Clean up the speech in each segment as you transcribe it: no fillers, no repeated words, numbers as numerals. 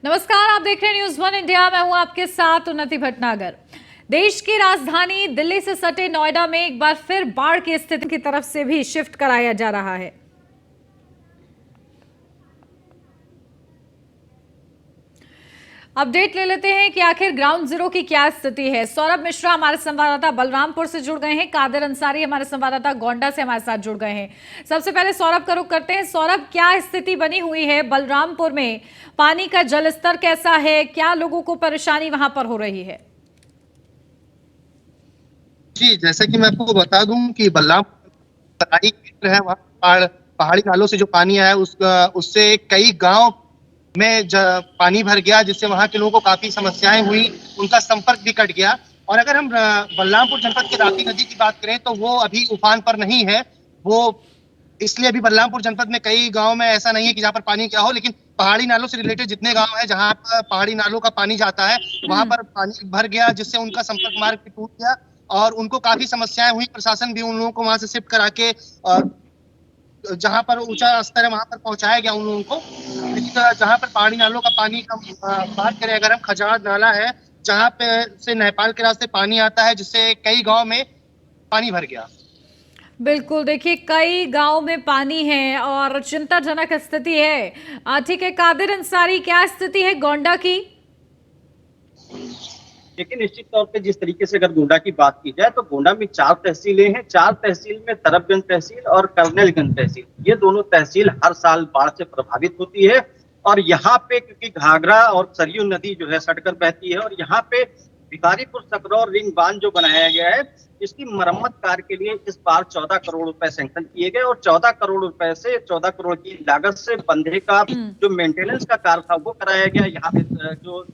नमस्कार, आप देख रहे हैं न्यूज़ वन इंडिया। मैं हूं आपके साथ उन्नति भटनागर। देश की राजधानी दिल्ली से सटे नोएडा में एक बार फिर बाढ़ की स्थिति की तरफ से भी शिफ्ट कराया जा रहा है। अपडेट ले लेते हैं कि आखिर ग्राउंड जीरो की क्या स्थिति है। सौरभ मिश्रा हमारे संवाददाता बलरामपुर से जुड़ गए हैं, कादिर अंसारी हमारे संवाददाता गोंडा से हमारे साथ जुड़ गए हैं। सबसे पहले सौरभ का रुख करते हैं। सौरभ, क्या स्थिति बनी हुई है बलरामपुर में? पानी का जलस्तर कैसा है? क्या लोगों को परेशानी वहां पर हो रही है? जी, जैसे कि मैं आपको बता दूं कि बलरामपुर तराई क्षेत्र है, वहाँ पहाड़ी नालों से जो पानी आया उससे कई गांव में पानी भर गया, जिससे वहां के लोगों को काफी समस्याएं हुई, उनका संपर्क भी कट गया। और अगर हम बलरामपुर जनपद की राप्ती नदी की बात करें तो वो अभी उफान पर नहीं है। वो इसलिए अभी बलरामपुर जनपद में कई गांव में ऐसा नहीं है कि जहाँ पर पानी क्या हो, लेकिन पहाड़ी नालों से रिलेटेड जितने गांव हैं जहाँ पर पहाड़ी नालों का पानी जाता है, वहां पर पानी भर गया, जिससे उनका संपर्क मार्ग भी टूट गया और उनको काफी समस्याएं हुई। प्रशासन भी उन लोगों को वहां से शिफ्ट करा के जहां पर ऊंचा स्तर है वहां पर पहुंचाया गया उन लोगों को। लेकिन जहां पर पहाड़ी नालों का पानी का बात करें, अगर हम खजाना नाला है जहां पे से नेपाल के रास्ते पानी आता है, जिससे कई गांव में पानी भर गया। बिल्कुल, देखिए कई गांव में पानी है और चिंताजनक स्थिति है। ठीक है कादिर अंसारी, क्या स्थिति है गोंडा की? लेकिन निश्चित तौर पे जिस तरीके से अगर गोंडा की बात की जाए तो गोंडा में 4 तहसीलें हैं। 4 तहसील में तरफगंज तहसील और कर्नलगंज तहसील, ये दोनों तहसील हर साल बाढ़ से प्रभावित होती है। और यहाँ पे क्योंकि घाघरा और सरयू नदी जो है सटकर बहती है, और यहाँ पे भिखारीपुर सकरौर रिंग बांध जो बनाया गया है, इसकी मरम्मत कार्य के लिए इस बार 14 करोड़ रुपए सैंक्शन किए गए। और 14 करोड़ रुपए से 14 करोड़ की लागत से बंधे का जो मेंटेनेंस का कार्य था वो कराया गया। यहाँ पे जो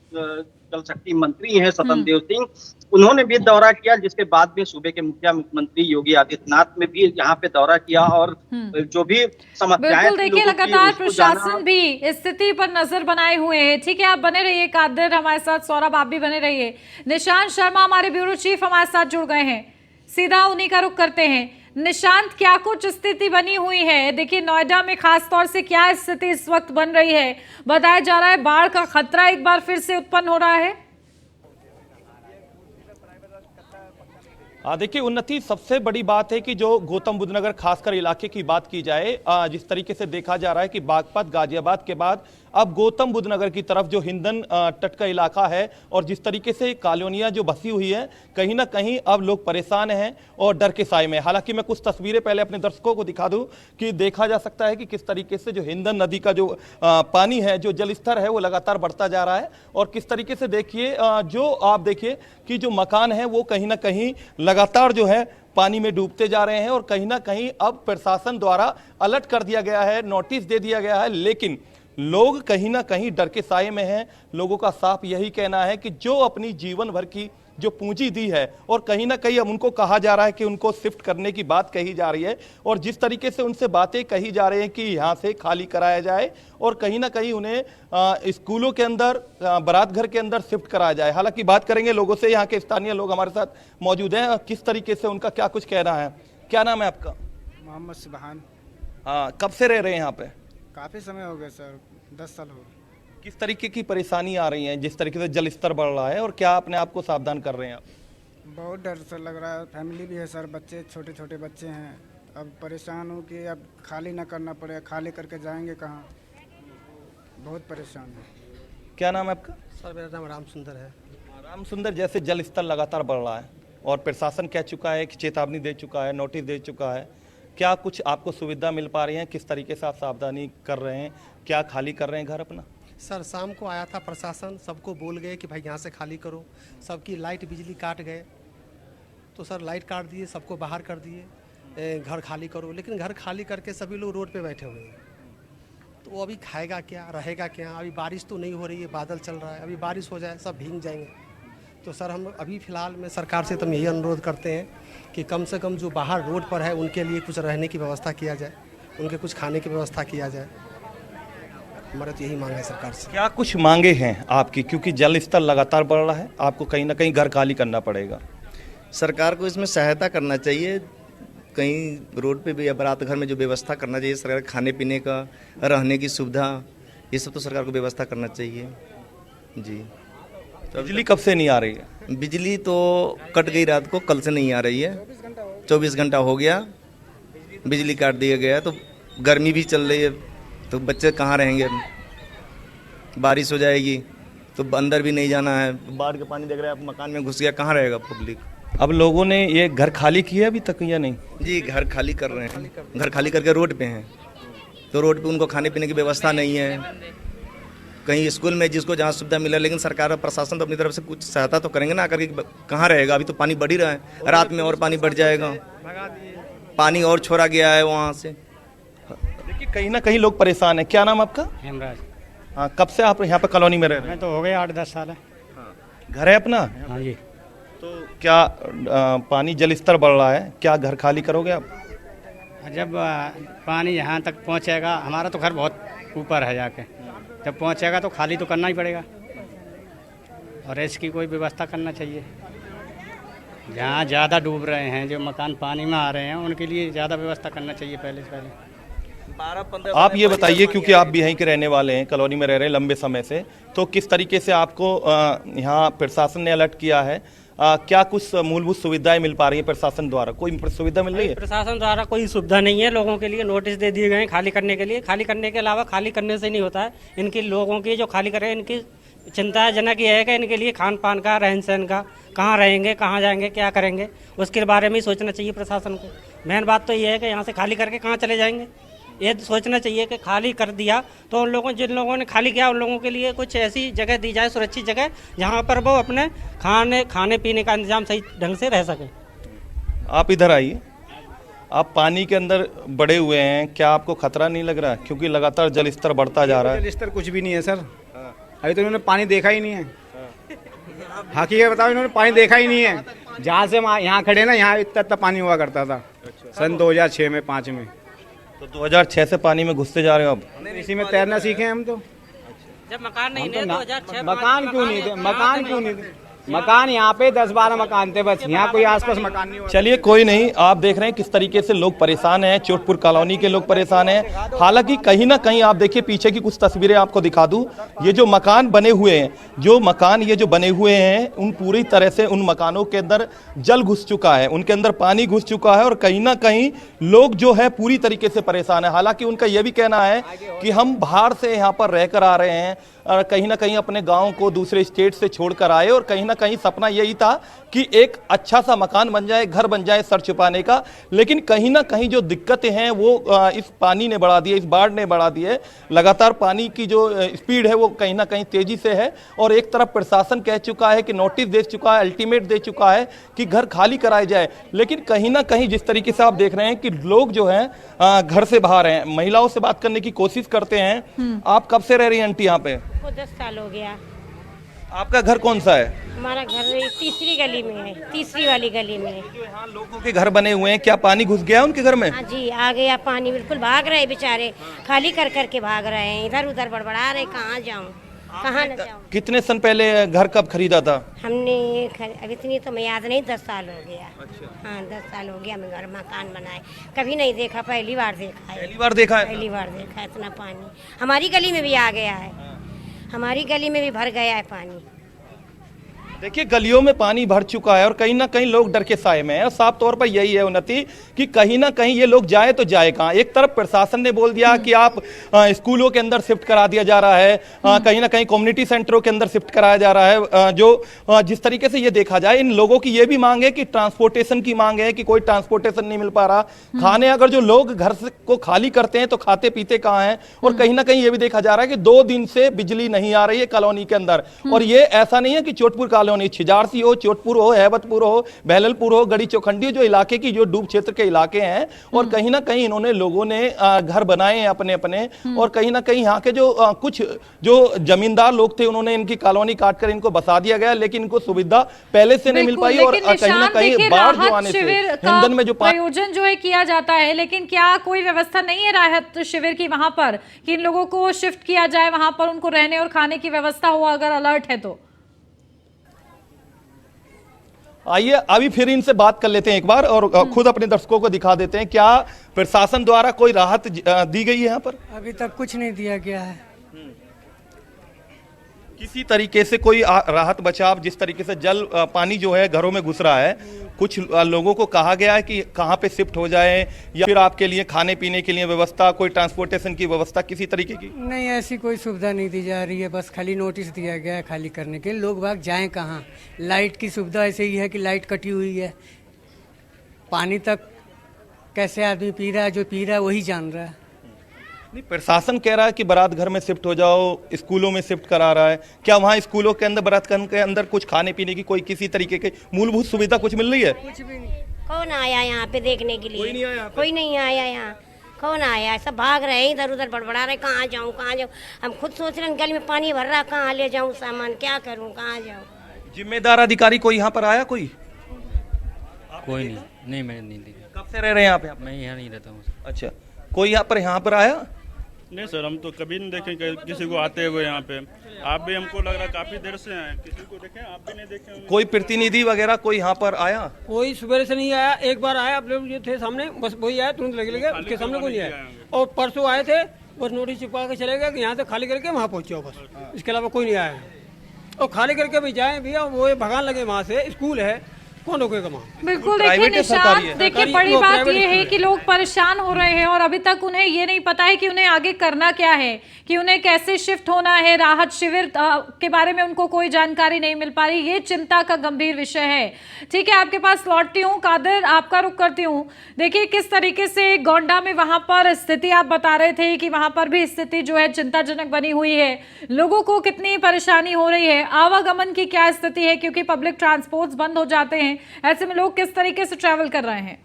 जल शक्ति मंत्री हैं स्वतंत्र देव सिंह, उन्होंने भी दौरा किया, जिसके बाद में सूबे के मुख्यमंत्री योगी आदित्यनाथ ने भी यहाँ पे दौरा किया और जो भी समस्याएं बिल्कुल, देखिए लगातार प्रशासन भी स्थिति पर नजर बनाए हुए है। ठीक है, आप बने रहिए कादिर हमारे साथ, सौरभ आप भी बने रहिए। निशांत शर्मा हमारे ब्यूरो चीफ हमारे साथ जुड़ गए हैं, सीधा उन्हीं का रुख करते हैं। निशांत, क्या कुछ स्थिति बनी हुई है? देखिए नोएडा में खास तौर से क्या स्थिति इस वक्त बन रही है? बताया जा रहा है बाढ़ का खतरा एक बार फिर से उत्पन्न हो रहा है। देखिए उन्नति, सबसे बड़ी बात है कि जो गौतम बुद्ध नगर खासकर इलाके की बात की जाए, जिस तरीके से देखा जा रहा है कि बागपत गाजियाबाद के बाद अब गौतम बुद्ध नगर की तरफ जो हिंदन तट का इलाका है और जिस तरीके से कॉलोनियां जो बसी हुई है, कहीं ना कहीं अब लोग परेशान हैं और डर के साए में। हालांकि मैं कुछ तस्वीरें पहले अपने दर्शकों को दिखा दूं कि देखा जा सकता है कि किस तरीके से जो हिंदन नदी का जो पानी है, जो जल स्तर है वो लगातार बढ़ता जा रहा है। और किस तरीके से देखिए, जो आप देखिए कि जो मकान है वो कहीं ना कहीं लगातार जो है पानी में डूबते जा रहे हैं। और कहीं ना कहीं अब प्रशासन द्वारा अलर्ट कर दिया गया है, नोटिस दे दिया गया है, लेकिन लोग कहीं ना कहीं डर के साए में हैं। लोगों का साफ यही कहना है कि जो अपनी जीवन भर की जो पूंजी दी है, और कहीं ना कहीं अब उनको कहा जा रहा है कि उनको शिफ्ट करने की बात कही जा रही है, और जिस तरीके से उनसे बातें कही जा रही हैं कि यहाँ से खाली कराया जाए और कहीं ना कहीं उन्हें स्कूलों के अंदर, बारात घर के अंदर शिफ्ट कराया जाए। हालांकि बात करेंगे लोगों से, यहाँ के स्थानीय लोग हमारे साथ मौजूद हैं, किस तरीके से उनका क्या कुछ कहना है। क्या नाम है आपका? मोहम्मद सुबहान। हाँ, कब से रह रहे हैं यहाँ पे? काफ़ी समय हो गया सर, 10 साल हो गए। किस तरीके की परेशानी आ रही है जिस तरीके से जल स्तर बढ़ रहा है, और क्या अपने आप को सावधान कर रहे हैं आप? बहुत डर से लग रहा है, फैमिली भी है सर, बच्चे छोटे छोटे बच्चे हैं। अब परेशान हूँ कि अब खाली ना करना पड़े, खाली करके जाएंगे कहाँ, बहुत परेशान है। क्या नाम है आपका? सर मेरा नाम राम सुंदर है। राम सुंदर, जैसे जल स्तर लगातार बढ़ रहा है और प्रशासन कह चुका है कि चेतावनी दे चुका है, नोटिस दे चुका है, क्या कुछ आपको सुविधा मिल पा रही है? किस तरीके से आप सावधानी कर रहे हैं? क्या खाली कर रहे हैं घर अपना? सर शाम को आया था प्रशासन, सबको बोल गए कि भाई यहाँ से खाली करो। सबकी लाइट बिजली काट गए, तो सर लाइट काट दिए, सबको बाहर कर दिए, घर खाली करो। लेकिन घर खाली करके सभी लोग रोड पे बैठे हुए हैं, तो वो अभी खाएगा क्या, रहेगा क्या? अभी बारिश तो नहीं हो रही है, बादल चल रहा है, अभी बारिश हो जाए सब भीग जाएंगे। तो सर हम अभी फ़िलहाल में सरकार से तो यही अनुरोध करते हैं कि कम से कम जो बाहर रोड पर है उनके लिए कुछ रहने की व्यवस्था किया जाए, उनके कुछ खाने की व्यवस्था किया जाए। हमारा तो यही मांग है सरकार से। क्या कुछ मांगे हैं आपकी, क्योंकि जल स्तर लगातार बढ़ रहा है, आपको कहीं ना कहीं घर खाली करना पड़ेगा? सरकार को इसमें सहायता करना चाहिए, कहीं रोड पे भी या बारात घर में जो व्यवस्था करना चाहिए सरकार, खाने पीने का, रहने की सुविधा, ये सब तो सरकार को व्यवस्था करना चाहिए। जी। बिजली कब से नहीं आ रही है? बिजली तो कट गई रात को, कल से नहीं आ रही है। 24 घंटा हो गया, बिजली काट दिया गया। तो गर्मी भी चल रही है, तो बच्चे कहाँ रहेंगे? बारिश हो जाएगी तो अंदर भी नहीं जाना है। बाढ़ का पानी देख रहे हैं आप, मकान में घुस गया, कहाँ रहेगा पब्लिक? अब लोगों ने ये घर खाली किया अभी तक या नहीं? जी, घर खाली कर रहे हैं। घर खाली करके रोड पे हैं, तो रोड पे उनको खाने पीने की व्यवस्था नहीं है। कहीं स्कूल में जिसको जहाँ सुविधा मिला, लेकिन सरकार और प्रशासन तो अपनी तरफ से कुछ सहायता तो करेंगे ना। आकर के कहाँ रहेगा? अभी तो पानी बढ़ ही रहा है, रात में और पानी बढ़ जाएगा। पानी और छोड़ा गया है वहाँ से। देखिए कहीं ना कहीं लोग परेशान हैं। क्या नाम आपका? हेमराज। हाँ, कब से आप यहाँ पे कॉलोनी में रह रहे हैं? मैं तो हो गए 8-10 साल है। घर है अपना? हाँ जी। तो क्या पानी जल स्तर बढ़ रहा है, क्या घर खाली करोगे आप? जब पानी यहाँ तक पहुँचेगा, हमारा तो घर बहुत ऊपर है, जाके जब पहुँचेगा तो खाली तो करना ही पड़ेगा, और इसकी कोई व्यवस्था करना चाहिए। जहाँ ज़्यादा डूब रहे हैं, जो मकान पानी में आ रहे हैं, उनके लिए ज़्यादा व्यवस्था करना चाहिए पहले से पहले। आप ये बताइए, क्योंकि आप भी यहीं के रहने वाले हैं, कॉलोनी में रह रहे हैं लंबे समय से, तो किस तरीके से आपको यहाँ प्रशासन ने अलर्ट किया है? क्या कुछ मूलभूत सुविधाएं मिल पा रही है प्रशासन द्वारा? कोई सुविधा मिल रही है? प्रशासन द्वारा कोई सुविधा नहीं है। लोगों के लिए नोटिस दे दिए गए हैं खाली करने के लिए। खाली करने के अलावा खाली करने से नहीं होता है। इनके लोगों की जो खाली कर रहे हैं, इनकी चिंताजनक ये है कि इनके लिए खान पान का, रहन सहन का, कहाँ रहेंगे, कहाँ जाएंगे, क्या करेंगे, उसके बारे में ही सोचना चाहिए प्रशासन को। मेन बात तो ये है कि यहाँ से खाली करके कहाँ चले जाएंगे, ये सोचना चाहिए कि खाली कर दिया तो उन लोगों, जिन लोगों ने खाली किया, उन लोगों के लिए कुछ ऐसी जगह दी जाए, सुरक्षित जगह, जहाँ पर वो अपने खाने पीने का इंतजाम सही ढंग से रह सके। आप इधर आइए। आप पानी के अंदर बड़े हुए हैं, क्या आपको खतरा नहीं लग रहा? क्योंकि लगातार जल स्तर बढ़ता जा रहा है। जल स्तर कुछ भी नहीं है सर, अभी तो इन्होंने पानी देखा ही नहीं है। हकीकत बताओ, इन्होंने पानी देखा ही नहीं है। जहाँ से यहाँ खड़े ना, यहाँ इतना पानी हुआ करता था सन 2006 में 5 में। तो 2006 से पानी में घुसते जा रहे हो अब? इसी में तैरना सीखे हम तो। जब मकान नहीं थे 2006 मकान क्यों नहीं थे? मकान क्यों नहीं थे? मकान यहाँ पे 10-12 मकान थे बस, यहाँ कोई आसपास मकान नहीं हुआ। चलिए कोई नहीं, आप देख रहे हैं किस तरीके से लोग परेशान हैं, चोटपुर कॉलोनी के लोग परेशान हैं। हालांकि कहीं ना कहीं आप देखिए, पीछे की कुछ तस्वीरें आपको दिखा दूं। ये जो मकान बने हुए हैं, ये जो बने हुए हैं, उन पूरी तरह से उन मकानों के अंदर जल घुस चुका है, उनके अंदर पानी घुस चुका है, और कहीं ना कहीं लोग जो है पूरी तरीके से परेशान है। हालांकि उनका यह भी कहना है कि हम बाहर से यहाँ पर रहकर आ रहे हैं, और कहीं ना कहीं अपने गांव को दूसरे स्टेट से छोड़कर आए, और कहीं ना कहीं सपना यही था कि एक अच्छा सा मकान बन जाए, घर बन जाए सर छुपाने का। लेकिन कहीं ना कहीं जो दिक्कतें हैं वो इस पानी ने बढ़ा दी है, इस बाढ़ ने बढ़ा दी है। लगातार पानी की जो स्पीड है वो कहीं ना कहीं तेजी से है, और एक तरफ प्रशासन कह चुका है कि नोटिस दे चुका है, अल्टीमेट दे चुका है कि घर खाली कराए जाए। लेकिन कहीं ना कहीं जिस तरीके से आप देख रहे हैं कि लोग जो हैं घर से बाहर हैं, महिलाओं से बात करने की कोशिश करते हैं। आप कब से रह रही हैं आंटी यहाँ पे? 10 साल हो गया। आपका घर कौन सा है? हमारा घर तीसरी गली में है, तीसरी वाली गली में है। जो यहाँ लोगों के घर बने हुए हैं, क्या पानी घुस गया उनके घर में? हाँ जी, आ गया पानी, बिल्कुल भाग रहे बेचारे, खाली कर करके भाग रहे हैं, इधर उधर बड़बड़ा रहे, कहाँ जाऊँ, कहाँ न जाऊँ। कितने सन पहले घर कब खरीदा था? हमने अब इतनी तो मैं याद नहीं, 10 साल हो गया। हाँ 10 साल हो गया हमें घर मकान बनाए, कभी नहीं देखा, पहली बार देखा है। पहली बार देखा है? पहली बार देखा है इतना पानी। हमारी गली में भी आ गया है, हमारी गली में भी भर गया है पानी। देखिए गलियों में पानी भर चुका है, और कहीं ना कहीं लोग डर के साए में हैं। साफ तौर पर यही है उन्नति कि कहीं ना कहीं ये लोग जाए तो जाए कहाँ। एक तरफ प्रशासन ने बोल दिया कि आप स्कूलों के अंदर शिफ्ट करा दिया जा रहा है, कहीं ना कहीं कम्युनिटी सेंटरों के अंदर शिफ्ट कराया जा रहा है। जो जिस तरीके से ये देखा जाए, इन लोगों की ये भी मांग है कि ट्रांसपोर्टेशन की मांग है कि कोई ट्रांसपोर्टेशन नहीं मिल पा रहा। खाने अगर जो लोग घर को खाली करते हैं तो खाते पीते कहाँ हैं? और कहीं ना कहीं ये भी देखा जा रहा है कि 2 दिन से बिजली नहीं आ रही है कॉलोनी के अंदर। और ये ऐसा नहीं है कि चोटपुर कॉलोनी, छिजारसी हो, चोटपुर हो, हैबतपुर हो, बहललपुर हो, गड़ी चौखंडी, जो इलाके की जो डूब क्षेत्र के इलाके हैं, और कहीं ना कहीं इन्होंने लोगों ने घर बनाए हैं अपने अपने। और कहीं ना कहीं यहाँ के जो कुछ जो जमींदार लोग थे, उन्होंने इनकी कॉलोनी काटकर इनको बसा दिया गया, लेकिन इनको सुविधा पहले से नहीं मिल पाई। और कहीं ना कहीं बाढ़ जो आने से हिंदन में जो आयोजन जो है किया जाता है, लेकिन क्या कोई व्यवस्था नहीं है राहत शिविर की वहां पर कि इन लोगों को शिफ्ट किया जाए, वहां पर उनको रहने और खाने की व्यवस्था हो अगर अलर्ट है तो? आइए अभी फिर इनसे बात कर लेते हैं एक बार, और खुद अपने दर्शकों को दिखा देते हैं क्या प्रशासन द्वारा कोई राहत दी गई है यहाँ पर? अभी तक कुछ नहीं दिया गया है। किसी तरीके से कोई राहत बचाव, जिस तरीके से पानी जो है घरों में घुस रहा है, कुछ लोगों को कहा गया है कि कहाँ पे शिफ्ट हो जाए, या फिर आपके लिए खाने पीने के लिए व्यवस्था, कोई ट्रांसपोर्टेशन की व्यवस्था किसी तरीके की? नहीं, ऐसी कोई सुविधा नहीं दी जा रही है, बस खाली नोटिस दिया गया है खाली करने के। लोग बाग जाएं कहाँ? लाइट की सुविधा ऐसे ही है कि लाइट कटी हुई है, पानी तक कैसे आदमी पी रहा है, जो पी रहा है वही जान रहा है। नहीं, प्रशासन कह रहा है कि बारात घर में शिफ्ट हो जाओ, स्कूलों में शिफ्ट करा रहा है। क्या वहाँ स्कूलों के अंदर, बारात घर के अंदर कुछ खाने पीने की कोई किसी तरीके की मूलभूत सुविधा कुछ मिल रही है? कुछ भी नहीं। कौन आया यहाँ पे देखने के लिए? कोई नहीं आया? कोई नहीं आया यहाँ। कौन आया? सब भाग रहे हैं, इधर उधर बड़बड़ा रहे, कहाँ जाऊँ कहाँ जाऊँ। हम खुद सोच रहे हैं गली में पानी भर रहा, कहाँ ले जाऊँ सामान, क्या करूँ, कहाँ जाऊँ। जिम्मेदार अधिकारी कोई यहाँ पर आया? कोई नहीं, मैंने नहीं देखा। कब से रह रहे हैं आप? मैं यहाँ नहीं रहता हूँ। अच्छा, कोई यहाँ पर आया? नहीं सर, हम तो कभी नहीं देखे किसी को आते हुए यहाँ पे। आप भी, हमको लग रहा है काफी देर से आए, किसी को देखे? आप भी नहीं देखे होंगे। कोई प्रतिनिधि वगैरह कोई यहाँ पर आया? कोई सुबह से नहीं आया। एक बार आया, आप लोग जो थे सामने, बस वही आया, तुरंत लगे लगे, उसके सामने कोई नहीं आया। और परसों आए थे, बस नोटिस चिपका के चले गए कि यहाँ से खाली करके वहाँ पहुँचे, बस इसके अलावा कोई नहीं आया। और खाली करके भी जाए भैया, वो भगान लगे वहाँ से, स्कूल है, कौन रोकेगा वहाँ? बिल्कुल, देखिए निशांत, देखिए बड़ी बात ये है कि लोग परेशान हो रहे हैं और अभी तक उन्हें ये नहीं पता है कि उन्हें आगे करना क्या है, कि उन्हें कैसे शिफ्ट होना है। राहत शिविर के बारे में उनको कोई जानकारी नहीं मिल पा रही। ये चिंता का गंभीर विषय है। ठीक है, आपके पास लौटती हूँ। कादिर, आपका रुख करती हूँ। देखिए किस तरीके से गोंडा में वहां पर स्थिति, आप बता रहे थे कि वहां पर भी स्थिति जो है चिंताजनक बनी हुई है। लोगों को कितनी परेशानी हो रही है, आवागमन की क्या स्थिति है, क्योंकि पब्लिक ट्रांसपोर्ट बंद हो जाते हैं, ऐसे में लोग किस तरीके से ट्रैवल कर रहे हैं?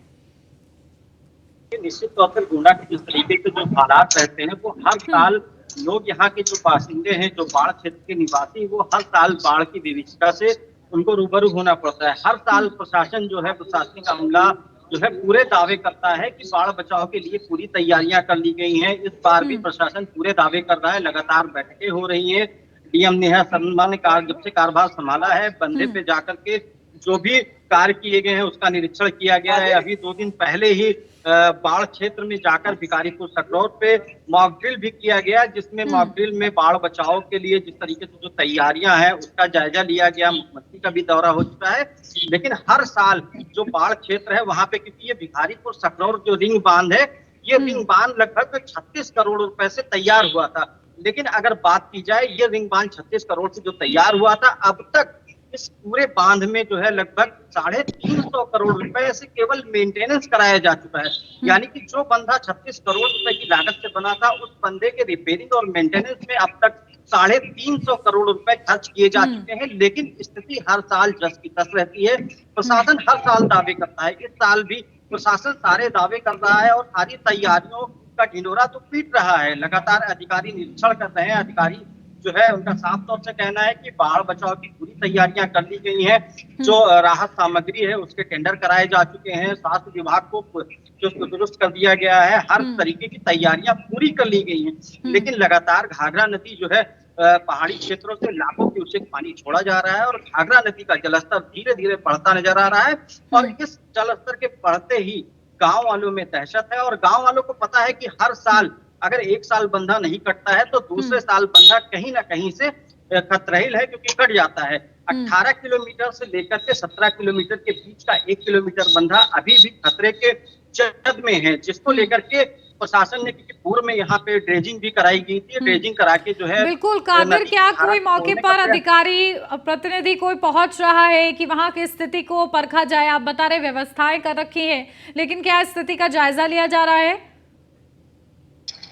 निश्चित तौर पर गोंडा के जिस तरीके के जो हालात रहते हैं, वो हर साल लोग यहाँ के जो बाशिंदे हैं, जो बाढ़ क्षेत्र के निवासी, वो हर साल बाढ़ की विभीषिका से उनको रूबरू होना पड़ता है। हर साल प्रशासन जो है, प्रशासनिक अमला जो है, पूरे दावे करता है कि बाढ़ बचाव के लिए पूरी तैयारियां कर ली गई हैं। इस बार भी प्रशासन पूरे दावे कर रहा है, लगातार बैठकें हो रही है। डीएम नेहा शर्मा ने जब से कार्यभार संभाला है, बंदे पे जाकर के जो भी कार्य किए गए हैं उसका निरीक्षण किया गया है। अभी 2 दिन पहले ही बाढ़ क्षेत्र में जाकर भिखारीपुर सकरौर पे मॉक ड्रिल भी किया गया, जिसमें मॉक ड्रिल में बाढ़ बचाव के लिए जिस तरीके से जो तैयारियां हैं उसका जायजा लिया गया। मुख्यमंत्री का भी दौरा हो चुका है। लेकिन हर साल जो बाढ़ क्षेत्र है वहां पे, क्योंकि ये भिखारीपुर सकरौर जो रिंग बांध है, ये रिंग बांध लगभग 36 करोड़ रुपए से तैयार हुआ था। लेकिन अगर बात की जाए, ये रिंग बांध 36 करोड़ से जो तैयार हुआ था, अब तक इस पूरे बांध में जो है लगभग 350 करोड़ रुपए से केवल मेंटेनेंस कराया जा चुका है। यानी कि जो बंधा 36 करोड़ रुपए की लागत से बना था, उस बंधे के रिपेयरिंग और मेंटेनेंस में अब तक 350 करोड़ रुपए खर्च किए जा चुके हैं। लेकिन स्थिति हर साल जस की तस रहती है। प्रशासन हर साल दावे करता है, इस साल भी प्रशासन सारे दावे कर रहा है और सारी तैयारियों का ढिंढोरा तो पीट रहा है। लगातार अधिकारी निरीक्षण कर रहे हैं। अधिकारी जो है, उनका साफ तौर से कहना है कि बाढ़ बचाव की पूरी तैयारियां कर ली गई हैं। जो राहत सामग्री है उसके टेंडर कराए जा चुके हैं। स्वास्थ्य विभाग को चुस्त दुरुस्त कर दिया गया है। हर तरीके की तैयारियां पूरी कर ली गई हैं। लेकिन लगातार घाघरा नदी जो है, पहाड़ी क्षेत्रों से लाखों क्यूसेक पानी छोड़ा जा रहा है और घाघरा नदी का जलस्तर धीरे धीरे बढ़ता नजर आ रहा है। और इस जलस्तर के बढ़ते ही गाँव वालों में दहशत है। और गाँव वालों को पता है कि हर साल अगर एक साल बंधा नहीं कटता है तो दूसरे साल बंधा कहीं ना कहीं से खतरहील है, क्योंकि कट जाता है। 18 किलोमीटर से लेकर के 17 किलोमीटर के बीच का 1 किलोमीटर बंधा अभी भी खतरे के जद में है, जिसको लेकर के प्रशासन ने, क्योंकि पूर्व में यहाँ पे ड्रेजिंग भी कराई गई थी, ड्रेजिंग करा के जो है। बिल्कुल कादिर, क्या कोई मौके पर अधिकारी प्रतिनिधि कोई पहुंच रहा है कि वहां की स्थिति को परखा जाए? आप बता रहे व्यवस्थाएं कर रखी है, लेकिन क्या स्थिति का जायजा लिया जा रहा है?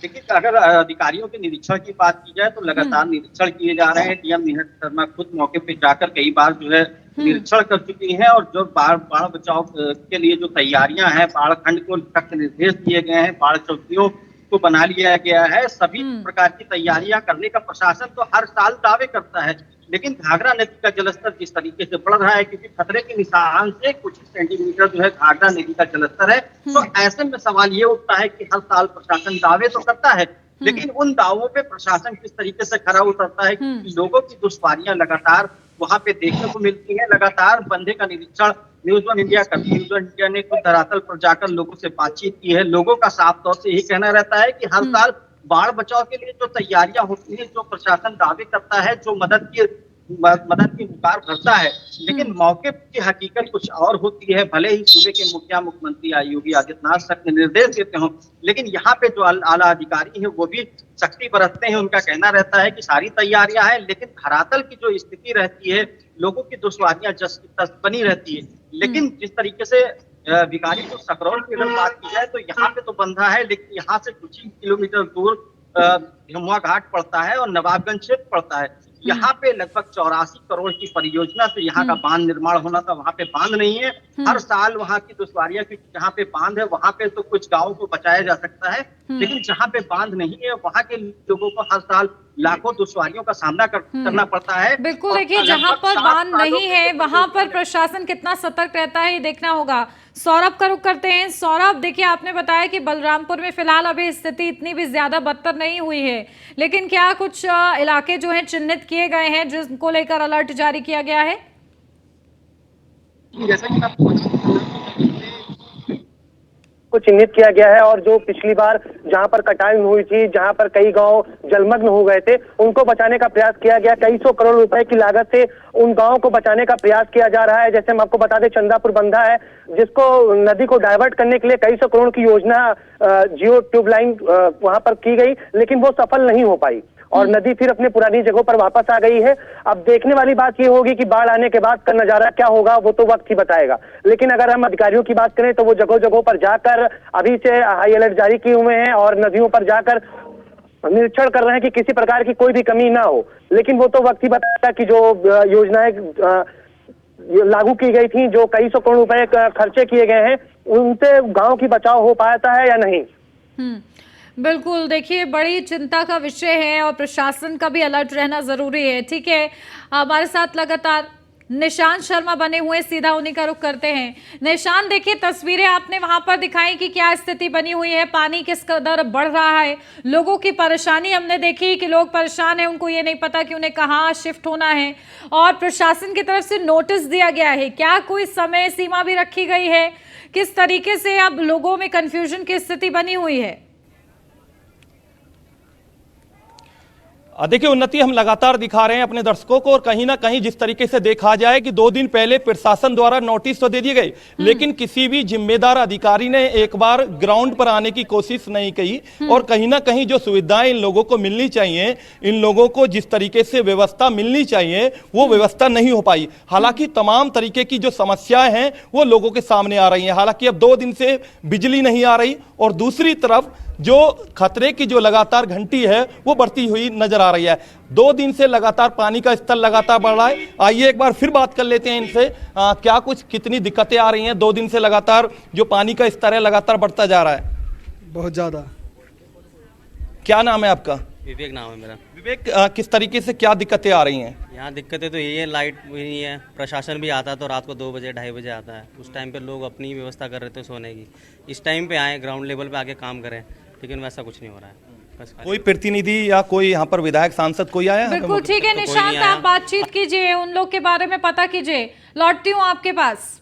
देखिए, अगर अधिकारियों के निरीक्षण की बात की जाए तो लगातार निरीक्षण किए जा रहे हैं। डीएम नेहा शर्मा खुद मौके पे जाकर कई बार जो है निरीक्षण कर चुकी हैं। और जो बाढ़ बचाव के लिए जो तैयारियां हैं, बाढ़ खंड को सख्त निर्देश दिए गए हैं, बाढ़ चौकियों को बना लिया गया है। सभी प्रकार की तैयारियां करने का प्रशासन तो हर साल दावे करता है। लेकिन घाघरा नदी का जलस्तर जिस तरीके से बढ़ रहा है, क्योंकि खतरे के निशान से कुछ सेंटीमीटर जो है घाघरा नदी का जलस्तर है, तो ऐसे में सवाल ये उठता है कि हर साल प्रशासन दावे तो करता है, लेकिन उन दावों पे प्रशासन किस तरीके से खरा उतरता है, कि लोगों की दुश्वारियां लगातार वहां पे देखने को मिलती है। लगातार बंधे का निरीक्षण न्यूज वन इंडिया करती है। न्यूज वन इंडिया ने खुद धरातल पर जाकर लोगों से बातचीत की है। लोगों का साफ तौर से यही कहना रहता है कि हर साल बाढ़ बचाव के लिए जो तैयारियां होती हैं, जो प्रशासन दावे करता है, जो मदद की पुकार भरता है, लेकिन मौके की हकीकत कुछ और होती है। भले ही सूबे के मुख्यमंत्री योगी आदित्यनाथ तक निर्देश देते हों, लेकिन यहाँ पे जो आला अधिकारी हैं वो भी सख्ती बरतते हैं। उनका कहना रहता है कि सारी तैयारियां हैं, लेकिन धरातल की जो स्थिति रहती है, लोगों की दुश्वारियां बनी रहती है। लेकिन जिस तरीके से भिखारी को सकरौल की अगर बात की जाए तो यहाँ पे तो बंधा है, लेकिन यहाँ से कुछ ही किलोमीटर दूर हिमुआ घाट पड़ता है और नवाबगंज क्षेत्र पड़ता है। यहाँ पे लगभग 84 करोड़ की परियोजना से यहाँ का बांध निर्माण होना था, वहाँ पे बांध नहीं है। हर साल वहाँ की दुश्वारियां, क्योंकि जहाँ पे बांध है वहाँ पे तो कुछ गाँवों को बचाया जा सकता है, लेकिन जहाँ पे बांध नहीं है वहाँ के लोगों को हर साल लाखों दुश्वारियों का सामना करना पड़ता है। बिल्कुल, देखिए जहाँ पर बांध नहीं है वहां पर प्रशासन कितना सतर्क रहता है ये देखना होगा। सौरभ का रुख करते हैं। सौरभ, देखिए आपने बताया कि बलरामपुर में फिलहाल अभी स्थिति इतनी भी ज्यादा बदतर नहीं हुई है, लेकिन क्या कुछ इलाके जो हैं चिन्हित किए गए हैं जिनको लेकर अलर्ट जारी किया गया है? जैसा कि आपको को चिन्हित किया गया है और जो पिछली बार जहां पर कटाई हुई थी, जहां पर कई गांव जलमग्न हो गए थे, उनको बचाने का प्रयास किया गया। कई सौ करोड़ रुपए की लागत से उन गांवों को बचाने का प्रयास किया जा रहा है। जैसे हम आपको बता दें, चंदापुर बंधा है जिसको नदी को डाइवर्ट करने के लिए कई सौ करोड़ की योजना जियो ट्यूबलाइन वहां पर की गई, लेकिन वो सफल नहीं हो पाई और नदी फिर अपने पुरानी जगहों पर वापस आ गई है। अब देखने वाली बात ये होगी कि बाढ़ आने के बाद का नजारा क्या होगा, वो तो वक्त ही बताएगा। लेकिन अगर हम अधिकारियों की बात करें तो वो जगह जगहों पर जाकर अभी से हाई अलर्ट जारी किए हुए हैं और नदियों पर जाकर निरीक्षण कर रहे हैं कि किसी प्रकार की कोई भी कमी ना हो। लेकिन वो तो वक्त ही बताएगा कि जो योजनाएं लागू की गई थी, जो कई सौ करोड़ रुपए खर्चे किए गए हैं, उनसे गाँव की बचाव हो पाता है या नहीं। बिल्कुल, देखिए बड़ी चिंता का विषय है और प्रशासन का भी अलर्ट रहना जरूरी है। ठीक है, हमारे साथ लगातार निशांत शर्मा बने हुए, सीधा उन्हीं का रुख करते हैं। निशांत, देखिए तस्वीरें आपने वहां पर दिखाई कि क्या स्थिति बनी हुई है, पानी किस कदर बढ़ रहा है, लोगों की परेशानी हमने देखी कि लोग परेशान हैं, उनको ये नहीं पता कि उन्हें कहाँ शिफ्ट होना है और प्रशासन की तरफ से नोटिस दिया गया है। क्या कोई समय सीमा भी रखी गई है? किस तरीके से अब लोगों में कंफ्यूजन की स्थिति बनी हुई है? देखिए, उन्नति हम लगातार दिखा रहे हैं अपने दर्शकों को और कहीं ना कहीं जिस तरीके से देखा जाए कि 2 दिन पहले प्रशासन द्वारा नोटिस तो दे दी गई, लेकिन किसी भी जिम्मेदार अधिकारी ने एक बार ग्राउंड पर आने की कोशिश नहीं की और कहीं ना कहीं जो सुविधाएं इन लोगों को मिलनी चाहिए, इन लोगों को जिस तरीके से व्यवस्था मिलनी चाहिए वो व्यवस्था नहीं हो पाई। हालांकि तमाम तरीके की जो समस्याएं हैं वो लोगों के सामने आ रही हैं। हालांकि अब 2 दिन से बिजली नहीं आ रही और दूसरी तरफ जो खतरे की जो लगातार घंटी है वो बढ़ती हुई नजर आ रही है। 2 दिन से लगातार पानी का स्तर लगातार बढ़ रहा है। आइए एक बार फिर बात कर लेते हैं इनसे, क्या कुछ कितनी दिक्कतें आ रही हैं? 2 दिन से लगातार जो पानी का स्तर है लगातार बढ़ता जा रहा है। बहुत ज्यादा। क्या नाम है आपका? विवेक नाम है मेरा। विवेक, किस तरीके से क्या दिक्कतें आ रही हैं? यहाँ दिक्कतें तो यही है, लाइट भी नहीं है, प्रशासन भी आता है तो रात को 2 बजे 2:30 बजे आता है। उस टाइम पे लोग अपनी व्यवस्था कर रहे थे सोने की, इस टाइम पे आए ग्राउंड लेवल पे आके काम करें, लेकिन वैसा कुछ नहीं हो रहा है। कोई प्रतिनिधि या कोई यहाँ पर विधायक सांसद कोई आया? बिल्कुल ठीक है निशांत, आप बातचीत कीजिए, उन लोग के बारे में पता कीजिए। लौटती हूँ आपके पास।